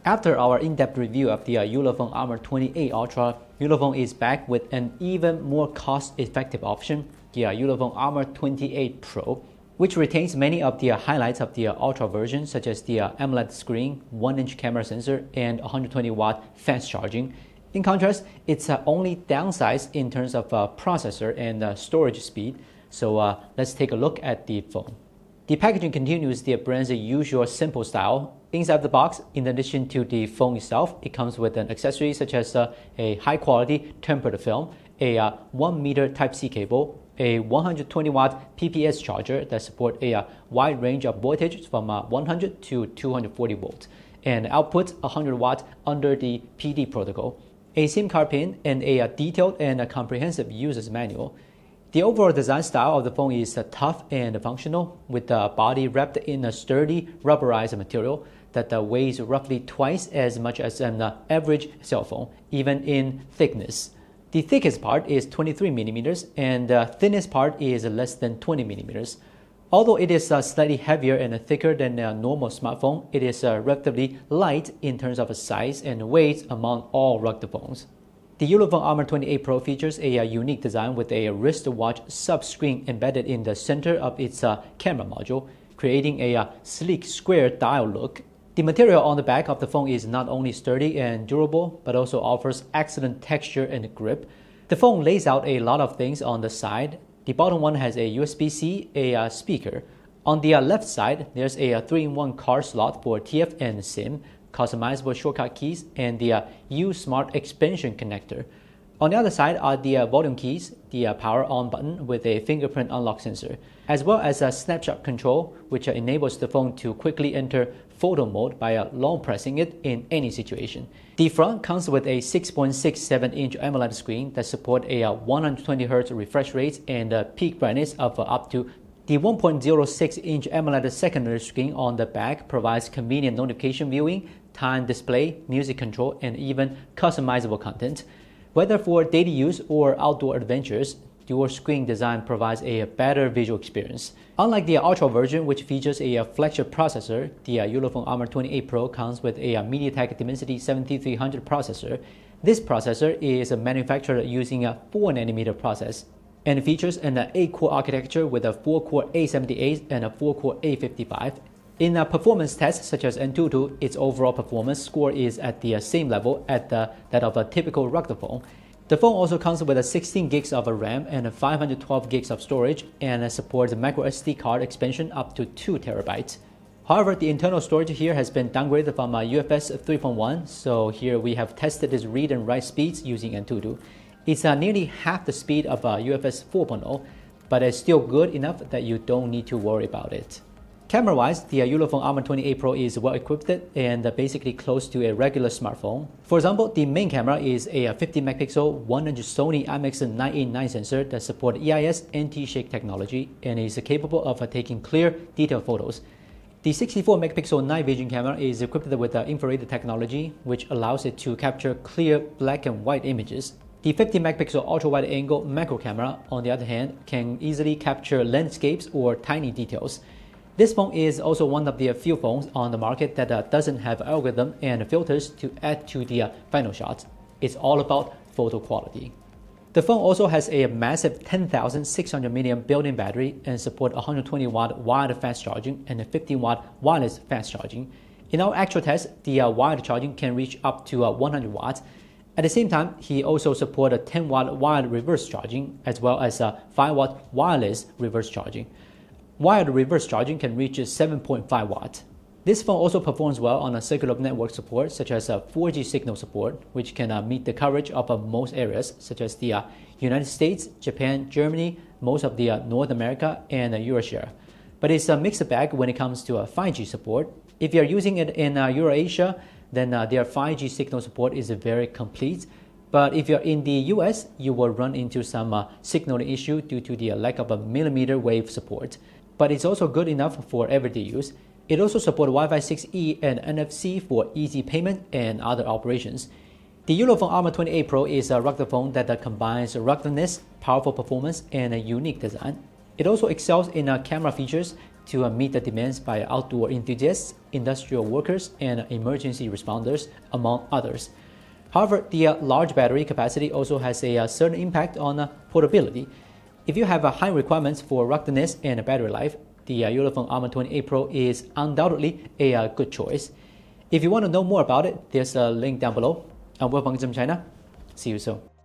After our in-depth review of the Ulefone Armor 28 Ultra, Ulefone is back with an even more cost-effective option, the Ulefone Armor 28 Pro, which retains many of the highlights of the Ultra version, such as the AMOLED screen, 1-inch camera sensor, and 120-watt fast charging. In contrast, it's only downsized in terms of processor and storage speed. So let's take a look at the phone. The packaging continues the brand's usual simple style. Inside the box, in addition to the phone itself, it comes with an accessory such as a high-quality tempered film, a 1-meter Type-C cable, a 120-watt PPS charger that supports a wide range of voltage from 100 to 240 volts, and outputs 100 watts under the PD protocol, a SIM card pin, and a detailed and comprehensive user's manual. The overall design style of the phone is tough and functional, with the body wrapped in a sturdy rubberized material that weighs roughly twice as much as an average cell phone, even in thickness. The thickest part is 23 millimeters, and the thinnest part is less than 20 millimeters. Although it is slightly heavier and thicker than a normal smartphone, it is relatively light in terms of size and weight among all rugged phones. The Ulefone Armor 28 Pro features a unique design with a wristwatch sub-screen embedded in the center of its camera module, creating a sleek square dial look. The material on the back of the phone is not only sturdy and durable, but also offers excellent texture and grip. The phone lays out a lot of things on the side. The bottom one has a USB-C, a speaker. On the left side, there's a 3-in-1 card slot for TF and SIM, customizable shortcut keys, and the U-Smart expansion connector. On the other side are the volume keys, the power on button with a fingerprint unlock sensor, as well as a snapshot control, which enables the phone to quickly enter photo mode by long pressing it in any situation. The front comes with a 6.67-inch AMOLED screen that supports a 120Hz refresh rate and a peak brightness of up to. The 1.06-inch AMOLED secondary screen on the back provides convenient notification viewing, time display, music control, and even customizable content. Whether for daily use or outdoor adventures, dual screen design provides a better visual experience. Unlike the Ultra version, which features a flagship processor, the Ulefone Armor 28 Pro comes with a MediaTek Dimensity 7300 processor. This processor is manufactured using a 4nm process and features an 8-core architecture with a 4-core A78 and a 4-core A55. In performance tests such as AnTuTu, its overall performance score is at the same level as that of a typical rugged phone. The phone also comes with 16 gigs of RAM and 512 gigs of storage, and supports microSD card expansion up to 2 terabytes. However, the internal storage here has been downgraded from UFS 3.1, so here we have tested its read and write speeds using AnTuTu. It's nearly half the speed of UFS 4.0, but it's still good enough that you don't need to worry about it. Camera-wise, the Ulefone Armor 28 Pro is well-equipped and basically close to a regular smartphone. For example, the main camera is a 50-megapixel 1-inch Sony IMX989 sensor that supports EIS anti-shake technology and is capable of taking clear, detailed photos. The 64-megapixel night vision camera is equipped with infrared technology, which allows it to capture clear black and white images. The 50-megapixel ultra-wide-angle macro camera, on the other hand, can easily capture landscapes or tiny details. This phone is also one of the few phones on the market that doesn't have algorithm and filters to add to the final shots. It's all about photo quality. The phone also has a massive 10,600 mAh built-in battery and supports 120-watt wired fast charging and 15-watt wireless fast charging. In our actual test, the wired charging can reach up to 100 watts. At the same time, he also supports a 10-watt wired reverse charging as well as a 5-watt wireless reverse charging. Wired reverse charging can reach 7.5 watts. This phone also performs well on a circular network support such as 4G signal support, which can meet the coverage of most areas such as the United States, Japan, Germany, most of the North America, and Eurasia. But it's a mixed bag when it comes to 5G support. If you're using it in Eurasia, then their 5G signal support is very complete. But if you're in the US, you will run into some signaling issue due to the lack of a millimeter wave support. But it's also good enough for everyday use. It also supports Wi-Fi 6E and NFC for easy payment and other operations. The Ulefone Armor 28 Pro is a rugged phone that combines ruggedness, powerful performance, and a unique design. It also excels in camera features. to meet the demands by outdoor enthusiasts, industrial workers, and emergency responders, among others. However, the large battery capacity also has a certain impact on portability. If you have high requirements for ruggedness and battery life, the Ulefone Armor 28 Pro is undoubtedly a good choice. If you want to know more about it, there's a link down below. I'm Ulefone Gizmochina. See you soon.